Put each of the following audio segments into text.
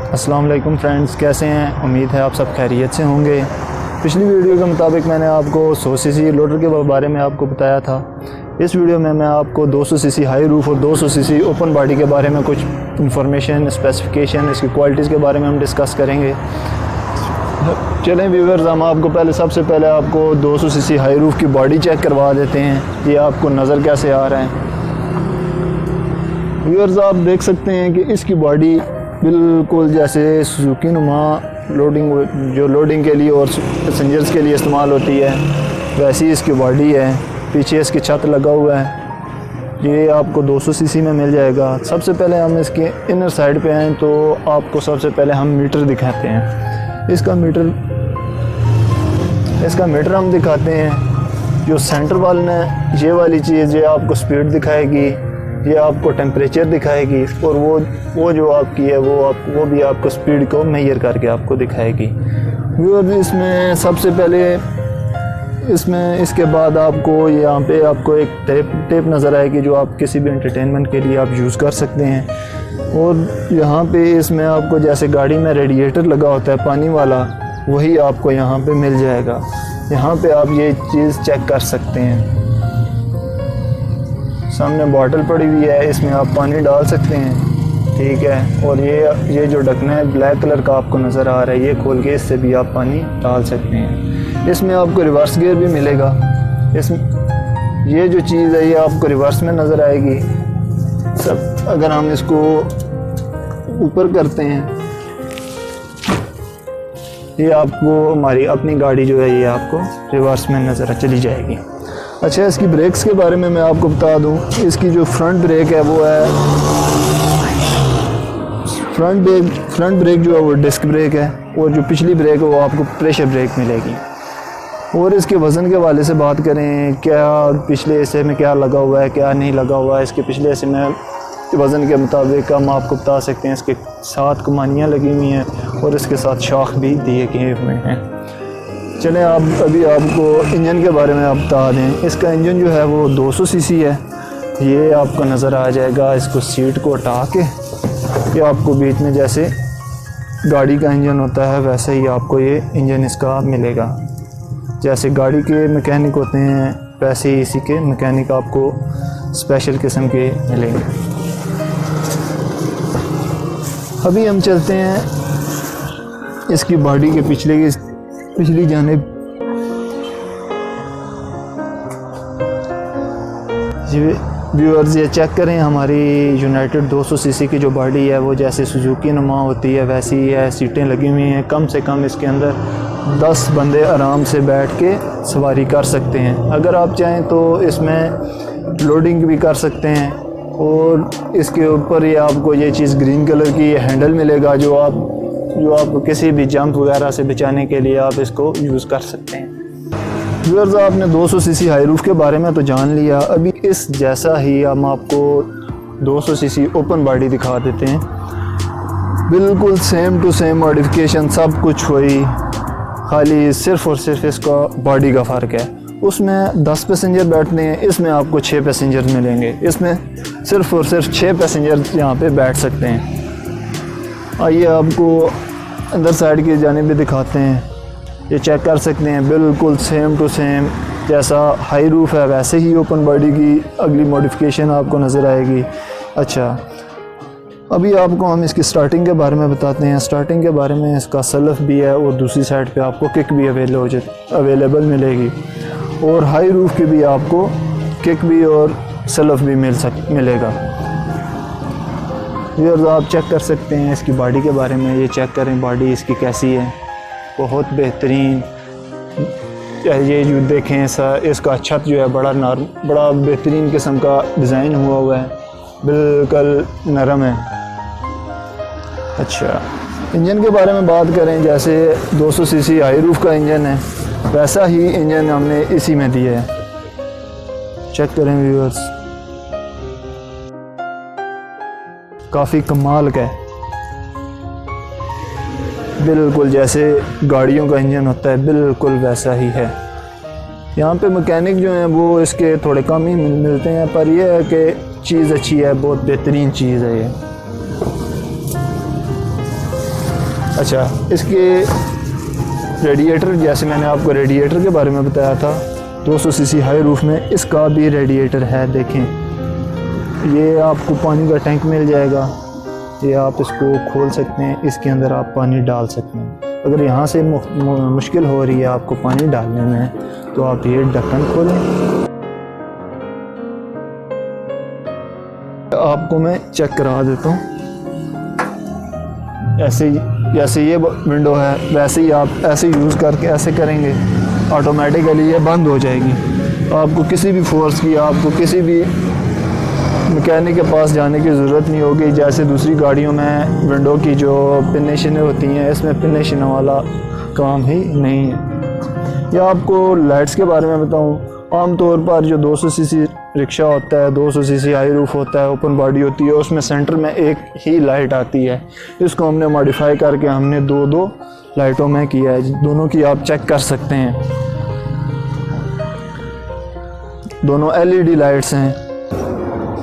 अस्सलाम वालेकुम फ्रेंड्स, कैसे हैं? उम्मीद है आप सब खैरियत से होंगे। पिछली वीडियो के मुताबिक मैंने आपको 100 सीसी लोडर के बारे में आपको बताया था। इस वीडियो में मैं आपको 200 सीसी हाई रूफ और 200 सीसी ओपन बॉडी के बारे में कुछ इंफॉर्मेशन, स्पेसिफिकेशन, इसकी क्वालिटीज़ के बारे में हम डिस्कस करेंगे। चलें व्यूअर्स, हम आपको सबसे पहले आपको 200 सीसी हाई रूफ की बॉडी चेक करवा देते हैं। ये आपको नज़र कैसे आ रहा है व्यूअर्स, आप देख सकते हैं कि इसकी बॉडी बिल्कुल जैसे सुजुकी नुमा लोडिंग के लिए और पैसेंजर्स के लिए इस्तेमाल होती है, वैसी इसकी बॉडी है। पीछे इसकी छत लगा हुआ है। ये आपको 200 सीसी में मिल जाएगा। सबसे पहले हम इसके इनर साइड पे आएँ तो आपको सबसे पहले हम मीटर दिखाते हैं। इसका मीटर हम दिखाते हैं। जो सेंटर वाल ने ये वाली चीज़, ये आपको स्पीड दिखाएगी, ये आपको टेम्परेचर दिखाएगी, और वो जो आपकी है वो भी आपको स्पीड को मेजर करके आपको दिखाएगी। व्यूअर्स, इसमें सबसे पहले इसके बाद आपको यहाँ पे आपको एक टेप नज़र आएगी जो आप किसी भी एंटरटेनमेंट के लिए आप यूज़ कर सकते हैं। और यहाँ पे इसमें आपको जैसे गाड़ी में रेडिएटर लगा होता है पानी वाला, वही आपको यहाँ पे मिल जाएगा। यहाँ पे आप ये चीज़ चेक कर सकते हैं। सामने बॉटल पड़ी हुई है, इसमें आप पानी डाल सकते हैं, ठीक है। और ये जो ढक्कन है ब्लैक कलर का आपको नज़र आ रहा है, ये खोल के इससे भी आप पानी डाल सकते हैं। इसमें आपको रिवर्स गियर भी मिलेगा। ये जो चीज़ है ये आपको रिवर्स में नज़र आएगी। अगर हम इसको ऊपर करते हैं, ये आपको हमारी अपनी गाड़ी जो है ये आपको रिवर्स में नज़र चली जाएगी। अच्छा, इसकी ब्रेक्स के बारे में मैं आपको बता दूं। इसकी जो फ्रंट ब्रेक है वो है फ्रंट ब्रेक जो है वो डिस्क ब्रेक है, और जो पिछली ब्रेक है वो आपको प्रेशर ब्रेक मिलेगी। और इसके वज़न के वाले से बात करें, क्या पिछले हिस्से में क्या लगा हुआ है, क्या नहीं लगा हुआ है। इसके पिछले हिस्से में वज़न के मुताबिक हम आपको बता सकते हैं इसके 7 कमानियाँ लगी हुई हैं और इसके साथ शॉक भी दिए गए हुए हैं। चलें अभी आपको इंजन के बारे में आप बता दें। इसका इंजन जो है वो 200 सीसी है। ये आपको नज़र आ जाएगा। इसको सीट को हटा के ये आपको बीच में जैसे गाड़ी का इंजन होता है वैसे ही आपको ये इंजन इसका मिलेगा। जैसे गाड़ी के मैकेनिक होते हैं वैसे ही इसी के मैकेनिक आपको स्पेशल किस्म के मिलेंगे। अभी हम चलते हैं इसकी बॉडी के पिछली जानिब। व्यूअर्स, ये चेक करें, हमारी यूनाइटेड 200 सीसी की जो बॉडी है वो जैसे सुजुकी नुमा होती है वैसी ही है। सीटें लगी हुई हैं। कम से कम इसके अंदर 10 बंदे आराम से बैठ के सवारी कर सकते हैं। अगर आप चाहें तो इसमें लोडिंग भी कर सकते हैं। और इसके ऊपर ये आपको ये चीज़ ग्रीन कलर की हैंडल मिलेगा जो आपको किसी भी जंप वगैरह से बचाने के लिए आप इसको यूज़ कर सकते हैं। व्यूअर्स, आपने 200 सीसी हाई रूफ के बारे में तो जान लिया। अभी इस जैसा ही हम आपको 200 सीसी ओपन बॉडी दिखा देते हैं। बिल्कुल सेम टू सेम मॉडिफिकेशन सब कुछ हुई, खाली सिर्फ और सिर्फ इसका बॉडी का फ़र्क है। उसमें 10 पैसेंजर बैठते हैं, इसमें आपको 6 पैसेंजर मिलेंगे। इसमें सिर्फ और सिर्फ 6 पैसेंजर यहाँ पे बैठ सकते हैं। आइए आपको अंदर साइड की जानिब भी दिखाते हैं। ये चेक कर सकते हैं, बिल्कुल सेम टू सेम जैसा हाई रूफ है वैसे ही ओपन बॉडी की अगली मॉडिफिकेशन आपको नज़र आएगी। अच्छा, अभी आपको हम इसकी स्टार्टिंग के बारे में बताते हैं। स्टार्टिंग के बारे में इसका सलफ भी है और दूसरी साइड पे आपको किक भी अवेलेबल मिलेगी। और हाई रूफ की भी आपको किक भी और सलफ भी मिलेगा। ये आप चेक कर सकते हैं इसकी बॉडी के बारे में। ये चेक करें बॉडी इसकी कैसी है, बहुत बेहतरीन। ये जो देखें इसका छत जो है बड़ा बेहतरीन किस्म का डिज़ाइन हुआ है, बिल्कुल नरम है। अच्छा, इंजन के बारे में बात करें, जैसे 200 सीसी हाई रूफ का इंजन है वैसा ही इंजन हमने इसी में दिया है। चेक करें व्यूअर्स, काफ़ी कमाल का है। बिल्कुल जैसे गाड़ियों का इंजन होता है बिल्कुल वैसा ही है। यहाँ पे मैकेनिक जो हैं वो इसके थोड़े कम ही मिलते हैं, पर यह है कि चीज़ अच्छी है, बहुत बेहतरीन चीज़ है ये। अच्छा, इसके रेडिएटर, जैसे मैंने आपको रेडिएटर के बारे में बताया था 200 सीसी हाई रूफ में, इसका भी रेडिएटर है। देखें, ये आपको पानी का टैंक मिल जाएगा, ये आप इसको खोल सकते हैं, इसके अंदर आप पानी डाल सकते हैं। अगर यहाँ से मुश्किल हो रही है आपको पानी डालने में तो आप ये ढक्कन खोलें। आपको मैं चेक करा देता हूँ। ऐसे जैसे ये विंडो है वैसे ही आप ऐसे यूज़ करके ऐसे करेंगे, ऑटोमेटिकली ये बंद हो जाएगी। आपको किसी भी फोर्स की, आपको किसी भी मैकेनिक के पास जाने की ज़रूरत नहीं होगी। जैसे दूसरी गाड़ियों में विंडो की जो पिनेशनें होती हैं, इसमें पिनेशन वाला काम ही नहीं है। या आपको लाइट्स के बारे में बताऊं, आमतौर पर जो 200 सीसी रिक्शा होता है, 200 सीसी हाई रूफ होता है, ओपन बॉडी होती है, उसमें सेंटर में एक ही लाइट आती है। इसको हमने मॉडिफाई करके हमने दो लाइटों में किया है। दोनों की आप चेक कर सकते हैं, दोनों LED लाइट्स हैं।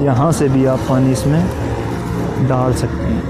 यहाँ से भी आप पानी इसमें डाल सकते हैं।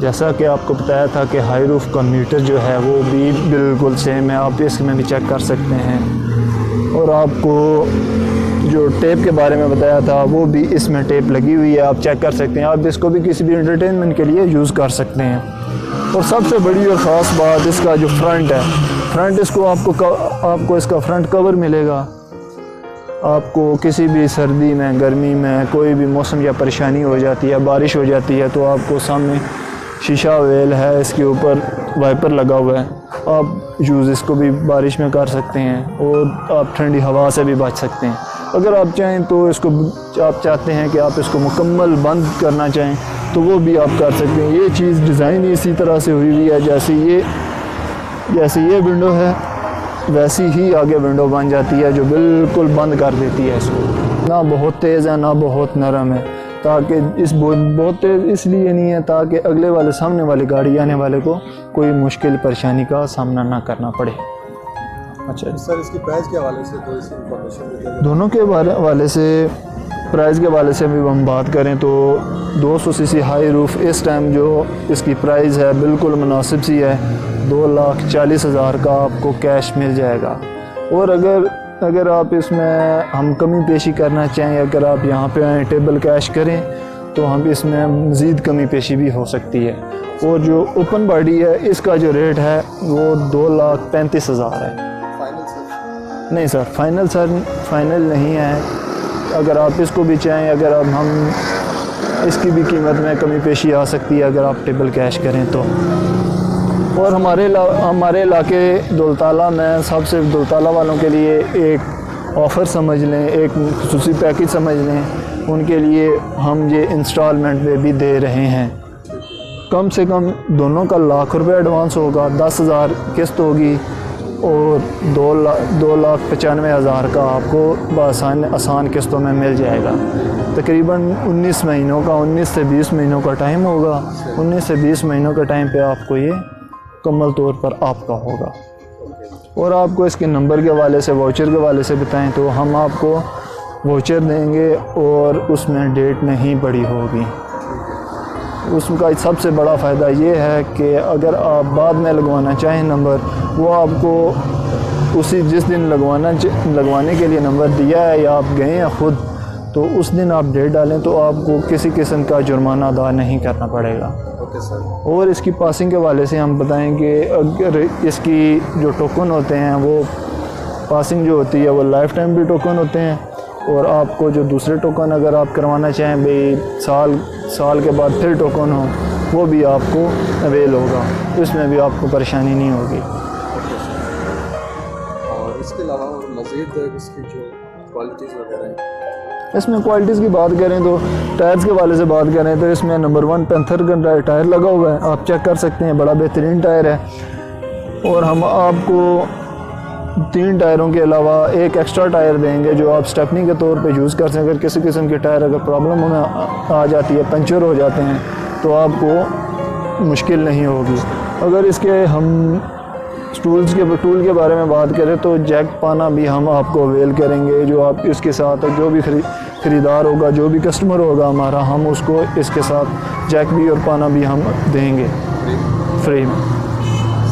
जैसा कि आपको बताया था कि हाई रूफ का मीटर जो है वो भी बिल्कुल सेम है, आप इसमें भी चेक कर सकते हैं। और आपको जो टेप के बारे में बताया था वो भी इसमें टेप लगी हुई है, आप चेक कर सकते हैं। आप इसको भी किसी भी एंटरटेनमेंट के लिए यूज़ कर सकते हैं। और सबसे बड़ी और ख़ास बात इसका जो फ्रंट है, फ्रंट इसको आपको इसका फ्रंट कवर मिलेगा। आपको किसी भी सर्दी में, गर्मी में, कोई भी मौसम या परेशानी हो जाती है, बारिश हो जाती है, तो आपको सामने शीशा वेल है, इसके ऊपर वाइपर लगा हुआ है। आप यूज़ इसको भी बारिश में कर सकते हैं और आप ठंडी हवा से भी बच सकते हैं। अगर आप चाहें तो इसको, आप चाहते हैं कि आप इसको मुकम्मल बंद करना चाहें तो वो भी आप कर सकते हैं। ये चीज़ डिज़ाइन इसी तरह से हुई हुई है, जैसे ये विंडो है वैसी ही आगे विंडो बन जाती है, जो बिल्कुल बंद कर देती है इसको। ना बहुत तेज़ है ना बहुत नरम है, ताकि बहुत तेज़ इसलिए नहीं है ताकि अगले वाले, सामने वाली गाड़ी आने वाले को कोई मुश्किल परेशानी का सामना ना करना पड़े। अच्छा सर, इसकी प्राइस के हवाले से थोड़ी सी इंफॉर्मेशन दोनों के हवाले से, प्राइस के हवाले से भी हम बात करें तो 200 सीसी हाई रूफ इस टाइम जो इसकी प्राइस है बिल्कुल मुनासिब सी है। 2,40,000 का आपको कैश मिल जाएगा। और अगर आप इसमें हम कमी पेशी करना चाहें, अगर आप यहाँ पे आएँ टेबल कैश करें तो हम इसमें मज़ीद कमी पेशी भी हो सकती है। और जो ओपन बॉडी है इसका जो रेट है वो 2,35,000 है। Final sir? नहीं सर, फाइनल नहीं है। अगर आप इसको भी चाहें, अगर अब हम इसकी भी कीमत में कमी पेशी आ सकती है अगर आप टेबल कैश करें तो। और हमारे इलाके दौलताला में सबसे, दौलताला वालों के लिए एक ऑफ़र समझ लें, एक खुसूसी पैकेज समझ लें, उनके लिए हम ये इंस्टॉलमेंट में भी दे रहे हैं। कम से कम दोनों का ₹1,00,000 एडवांस होगा, 10,000 किस्त होगी और 2,95,000 का आपको आसान किस्तों में मिल जाएगा। तकरीबन 19 महीनों का, 19 से 20 महीनों का टाइम होगा। 19 से 20 महीनों का टाइम पे आपको ये मुकम्मल तौर पर आपका होगा। और आपको इसके नंबर के हवाले से, वाउचर के हवाले से बताएं तो हम आपको वाउचर देंगे और उसमें डेट नहीं पड़ी होगी। उसका सबसे बड़ा फ़ायदा ये है कि अगर आप बाद में लगवाना चाहें नंबर, वो आपको उसी जिस दिन लगवाने के लिए नंबर दिया है या आप गए हैं ख़ुद, तो उस दिन आप डेट डालें तो आपको किसी किस्म का जुर्माना अदा नहीं करना पड़ेगा। Okay sir. और इसकी पासिंग के हवाले से हम बताएंगे, अगर इसकी जो टोकन होते हैं वो पासिंग जो होती है वो लाइफ टाइम भी टोकन होते हैं। और आपको जो दूसरे टोकन अगर आप करवाना चाहें भाई साल के बाद फिर टोकन हो, वो भी आपको अवेल होगा, इसमें भी आपको परेशानी नहीं होगी। और इसके अलावा मज़ीद इसकी जो क्वालिटीज़ वगैरह हैं, इसमें क्वालिटीज़ की बात करें तो टायर्स के वाले से बात करें तो इसमें नंबर 1 पैंथर का टायर लगा हुआ है, आप चेक कर सकते हैं, बड़ा बेहतरीन टायर है। और हम आपको 3 टायरों के अलावा एक एक्स्ट्रा टायर देंगे जो आप स्टेपनी के तौर पे यूज़ कर सकें। अगर किसी किस्म के टायर अगर प्रॉब्लम होना आ जाती है, पंचर हो जाते हैं, तो आपको मुश्किल नहीं होगी। अगर इसके हम टूल के बारे में बात करें तो जैक पाना भी हम आपको अवेल करेंगे। जो आप इसके साथ जो भी ख़रीदार होगा, जो भी कस्टमर होगा हमारा, हम उसको इसके साथ जैक भी और पाना भी हम देंगे फ्री में।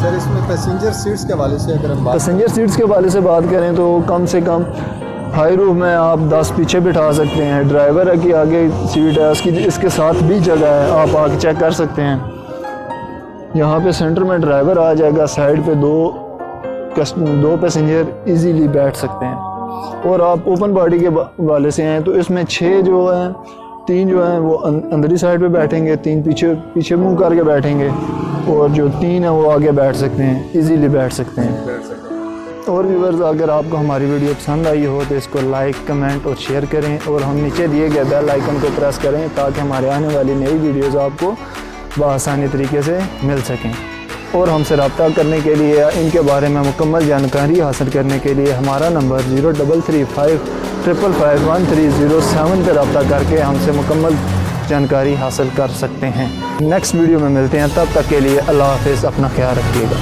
सर इसमें पैसेंजर सीट्स के हवाले से अगर हम बात पैसेंजर सीट्स के हवाले से बात करें तो कम से कम हाई रूफ में आप 10 पीछे बिठा सकते हैं। ड्राइवर है कि आगे सीट है उसकी, इसके साथ भी जगह है, आप आके चेक कर सकते हैं। यहाँ पे सेंटर में ड्राइवर आ जाएगा, साइड पे दो पैसेंजर इजीली बैठ सकते हैं। और आप ओपन बॉडी के वाले से हैं तो इसमें 6 जो हैं, 3 जो हैं वो अंदरी साइड पे बैठेंगे, 3 पीछे मुंह करके बैठेंगे और जो 3 है वो आगे बैठ सकते हैं, इजीली बैठ सकते हैं। बैठ सकते हैं। और व्यूअर्स अगर आपको हमारी वीडियो पसंद आई हो तो इसको लाइक, कमेंट और शेयर करें और हम नीचे दिए गए बेल आइकन को प्रेस करें ताकि हमारे आने वाली नई वीडियोज़ आपको बआसानी तरीके से मिल सकें। और हमसे रब्ता करने के लिए या इनके बारे में मुकम्मल जानकारी हासिल करने के लिए हमारा नंबर 0335551307 पर रब्ता करके हमसे मुकम्मल जानकारी हासिल कर सकते हैं। नेक्स्ट वीडियो में मिलते हैं, तब तक के लिए अल्लाह हाफ़िज़, अपना ख्याल रखिएगा।